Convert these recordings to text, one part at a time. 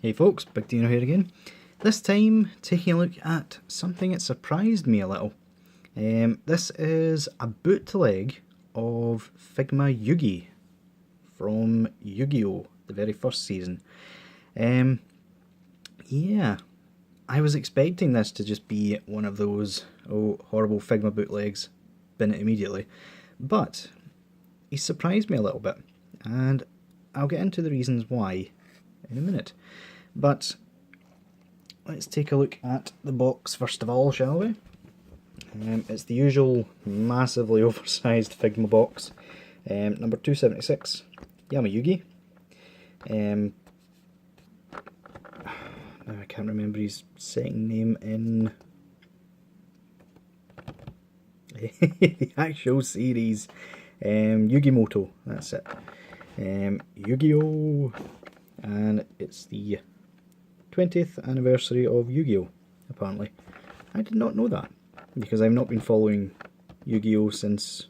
Hey folks, Big Deano here again. This time taking a look at something that surprised me a little. This is a bootleg of Figma YuGi from YuGiOh, the very first season. Yeah, I was expecting this to just be one of those horrible Figma bootlegs, bin it immediately, but he surprised me a little bit, and I'll get into the reasons why in a minute. But let's take a look at the box first of all, shall we? It's the usual massively oversized Figma box, number 276, Yami Yugi. Now I can't remember his second name in the actual series. Yugo Moto, that's it. YuGiOh, and it's the 20th anniversary of Yu-Gi-Oh! Apparently. I did not know that, because I've not been following Yu-Gi-Oh! Since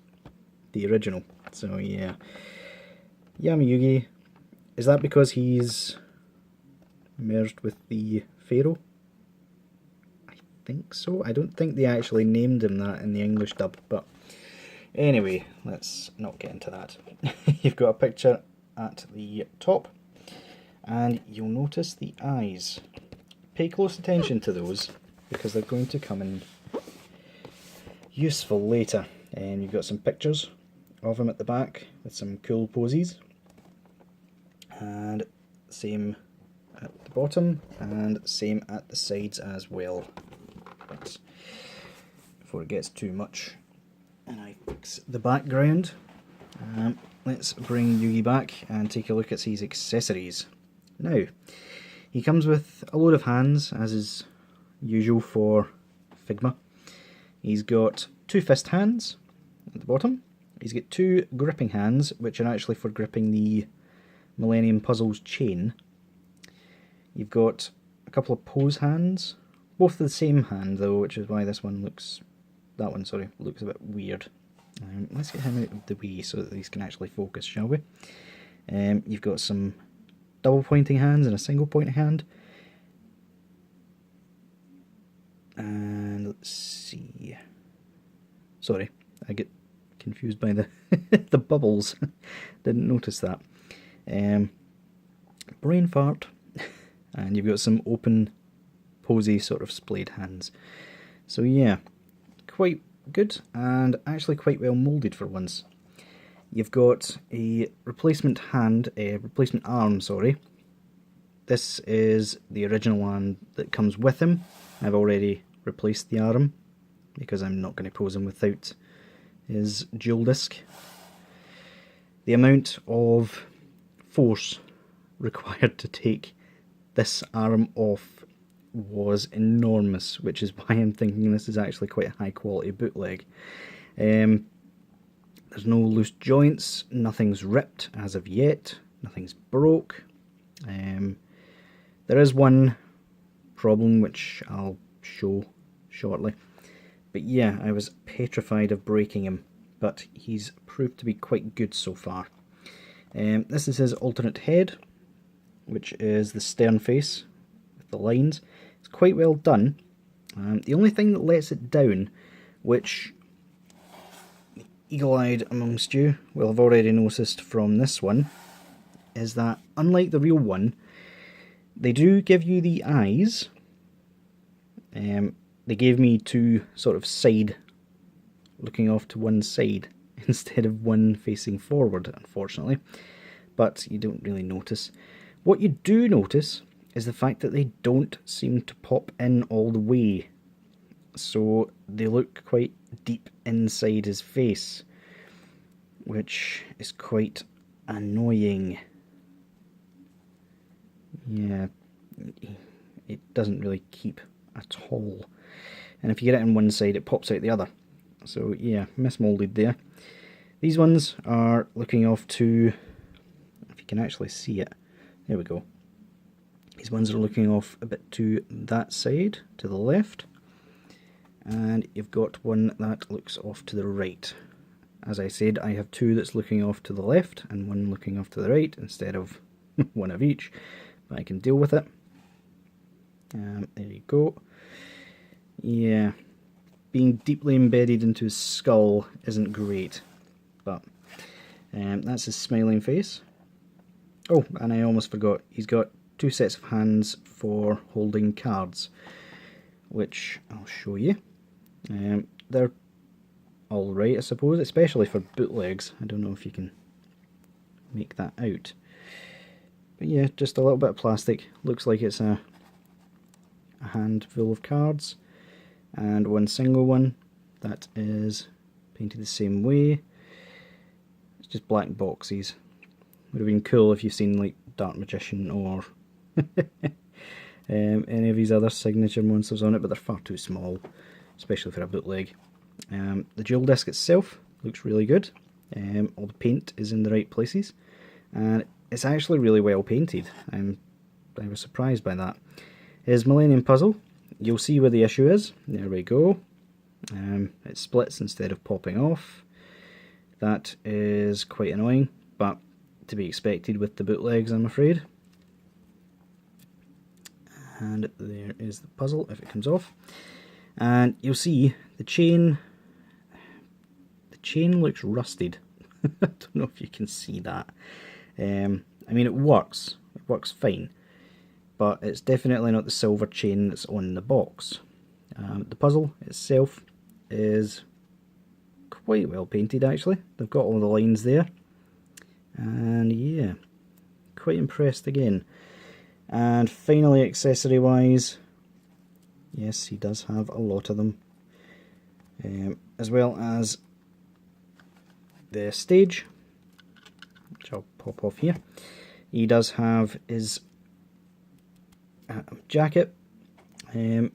the original. So yeah. Yami Yugi, is that because he's merged with the Pharaoh? I think so. I don't think they actually named him that in the English dub, but anyway, let's not get into that. You've got a picture at the top, and you'll notice the eyes. Pay close attention to those, because they're going to come in useful later. And you've got some pictures of him at the back with some cool poses, and same at the bottom and same at the sides as well. But before it gets too much and I fix the background, let's bring Yugi back and take a look at his accessories. Now, he comes with a load of hands, as is usual for Figma. He's got 2 fist hands at the bottom. He's got 2 gripping hands, which are actually for gripping the Millennium Puzzle's chain. You've got a couple of pose hands, both the same hand though, which is why this one looks, looks a bit weird. Let's get him out of the way so that these can actually focus, shall we? You've got some double pointing hands and a single pointing hand. And let's see. Sorry, I get confused by the the bubbles. Didn't notice that. Brain fart. And you've got some open, posy sort of splayed hands. So yeah, quite good, and actually quite well moulded for once. You've got a replacement arm, sorry. This is the original one that comes with him. I've already replaced the arm, because I'm not going to pose him without his dual disc. The amount of force required to take this arm off was enormous, which is why I'm thinking this is actually quite a high quality bootleg. There's no loose joints, nothing's ripped as of yet, nothing's broke. There is one problem which I'll show shortly, but yeah, I was petrified of breaking him, but he's proved to be quite good so far. This is his alternate head, which is the stern face with the lines. It's quite well done. The only thing that lets it down, which the eagle-eyed amongst you will have already noticed from this one, is that unlike the real one, they do give you the eyes. They gave me 2 sort of side, looking off to one side, instead of one facing forward, unfortunately. But you don't really notice. What you do notice is the fact that they don't seem to pop in all the way. So they look quite deep inside his face, which is quite annoying. Yeah, it doesn't really keep at all. And if you get it in one side, it pops out the other. So yeah, mismolded there. These ones are looking off to, if you can actually see it, there we go. These ones are looking off a bit to that side, to the left. And you've got one that looks off to the right. As I said, I have 2 that's looking off to the left and 1 looking off to the right, instead of one of each. But I can deal with it. There you go. Yeah, being deeply embedded into his skull isn't great, but that's his smiling face. Oh, and I almost forgot, he's got 2 sets of hands for holding cards, which I'll show you. They're alright, I suppose, especially for bootlegs. I don't know if you can make that out. But yeah, just a little bit of plastic. Looks like it's a handful of cards, and one single one that is painted the same way. It's just black boxes. Would have been cool if you've seen like Dark Magician or any of his other signature monsters on it, but they're far too small, especially for a bootleg. The jewel disc itself looks really good. All the paint is in the right places, and it's actually really well painted. I was surprised by that. His Millennium Puzzle, you'll see where the issue is. There we go. It splits instead of popping off. That is quite annoying, but to be expected with the bootlegs, I'm afraid. And there is the puzzle if it comes off. And you'll see the chain looks rusted. I don't know if you can see that. I mean, it works fine, but it's definitely not the silver chain that's on the box. The puzzle itself is quite well painted actually. They've got all the lines there, and yeah, quite impressed again. And finally, accessory wise, yes, he does have a lot of them, as well as the stage, which I'll pop off here. He does have his jacket, and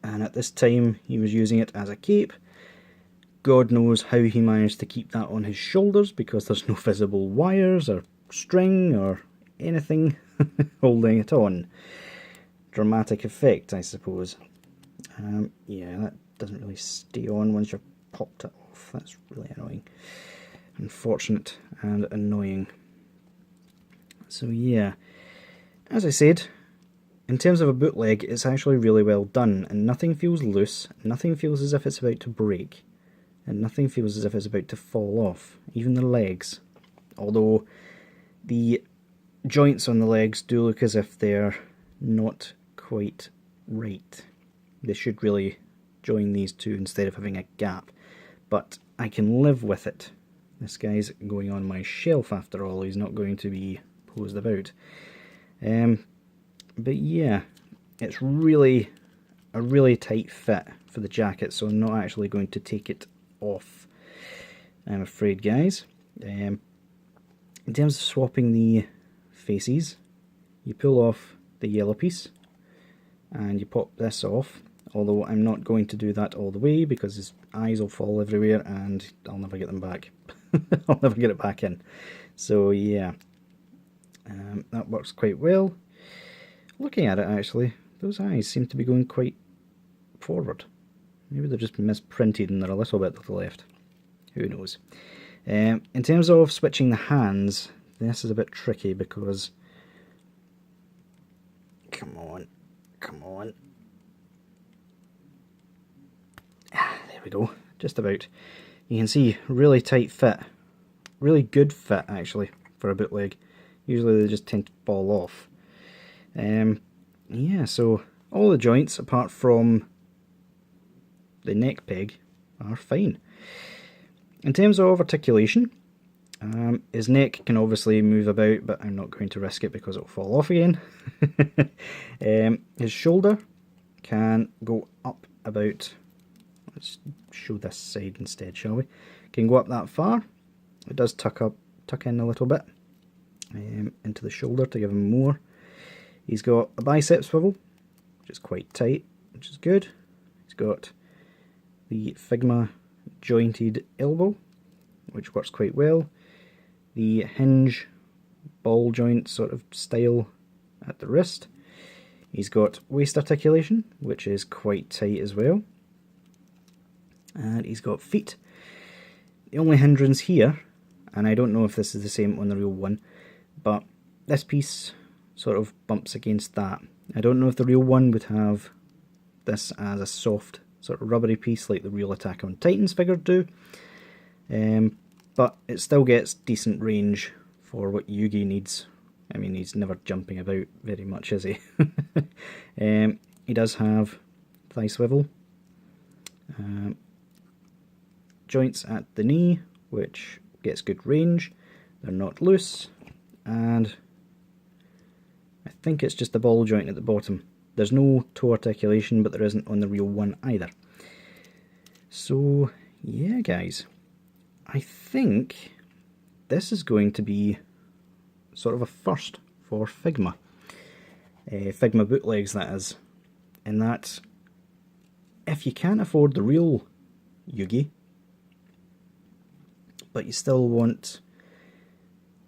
at this time he was using it as a cape. God knows how he managed to keep that on his shoulders, because there's no visible wires or string or anything holding it on. Dramatic effect, I suppose. Yeah, that doesn't really stay on once you've popped it off. That's really annoying. Unfortunate and annoying. So yeah, as I said, in terms of a bootleg, it's actually really well done, and nothing feels loose, nothing feels as if it's about to break, and nothing feels as if it's about to fall off, even the legs. Although the joints on the legs do look as if they're not quite right. They should really join these two instead of having a gap, but I can live with it. This guy's going on my shelf after all, he's not going to be posed about. But yeah, it's really a really tight fit for the jacket, so I'm not actually going to take it off, I'm afraid, guys. In terms of swapping the faces, you pull off the yellow piece and you pop this off, although I'm not going to do that all the way because his eyes will fall everywhere and I'll never get them back. I'll never get it back in. So yeah, that works quite well. Looking at it, actually, those eyes seem to be going quite forward. Maybe they're just misprinted and they're a little bit to the left. Who knows? In terms of switching the hands, this is a bit tricky because... Come on. There we go. Just about. You can see, really tight fit. Really good fit, actually, for a bootleg. Usually they just tend to fall off. Yeah, so all the joints, apart from the neck peg, are fine. In terms of articulation, his neck can obviously move about, but I'm not going to risk it because it'll fall off again. His shoulder can go up about, let's show this side instead, shall we? Can go up that far. It does tuck in a little bit into the shoulder to give him more. He's got a bicep swivel, which is quite tight, which is good. He's got the Figma jointed elbow, which works quite well. The hinge ball joint sort of style at the wrist. He's got waist articulation, which is quite tight as well. And he's got feet. The only hindrance here, and I don't know if this is the same on the real one, but this piece sort of bumps against that, I don't know if the real one would have this as a soft sort of rubbery piece like the real Attack on Titans figure do, but it still gets decent range for what Yugi needs. I mean, he's never jumping about very much, is he? He does have thigh swivel, joints at the knee, which gets good range. They're not loose, and I think it's just a ball joint at the bottom. There's no toe articulation, but there isn't on the real one either. So yeah, guys, I think this is going to be sort of a first for Figma. Figma bootlegs, that is. In that, if you can't afford the real Yugi, but you still want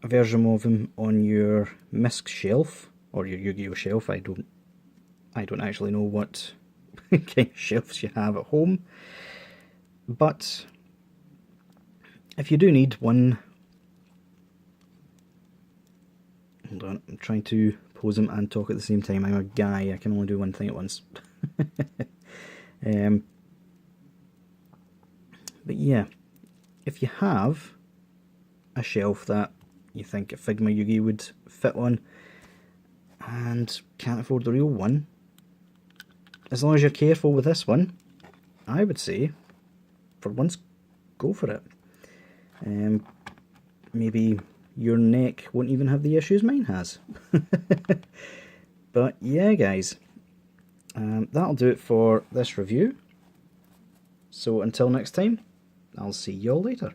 a version of him on your MISC shelf, or your YuGiOh shelf, I don't actually know what kind of shelves you have at home, but if you do need one, hold on, I'm trying to pose him and talk at the same time. I'm a guy, I can only do one thing at once. But yeah, if you have a shelf that you think a Figma Yugi would fit on and can't afford the real one, as long as you're careful with this one, I would say for once go for it. Maybe your neck won't even have the issues mine has. But yeah, guys, that'll do it for this review. So until next time, I'll see you all later.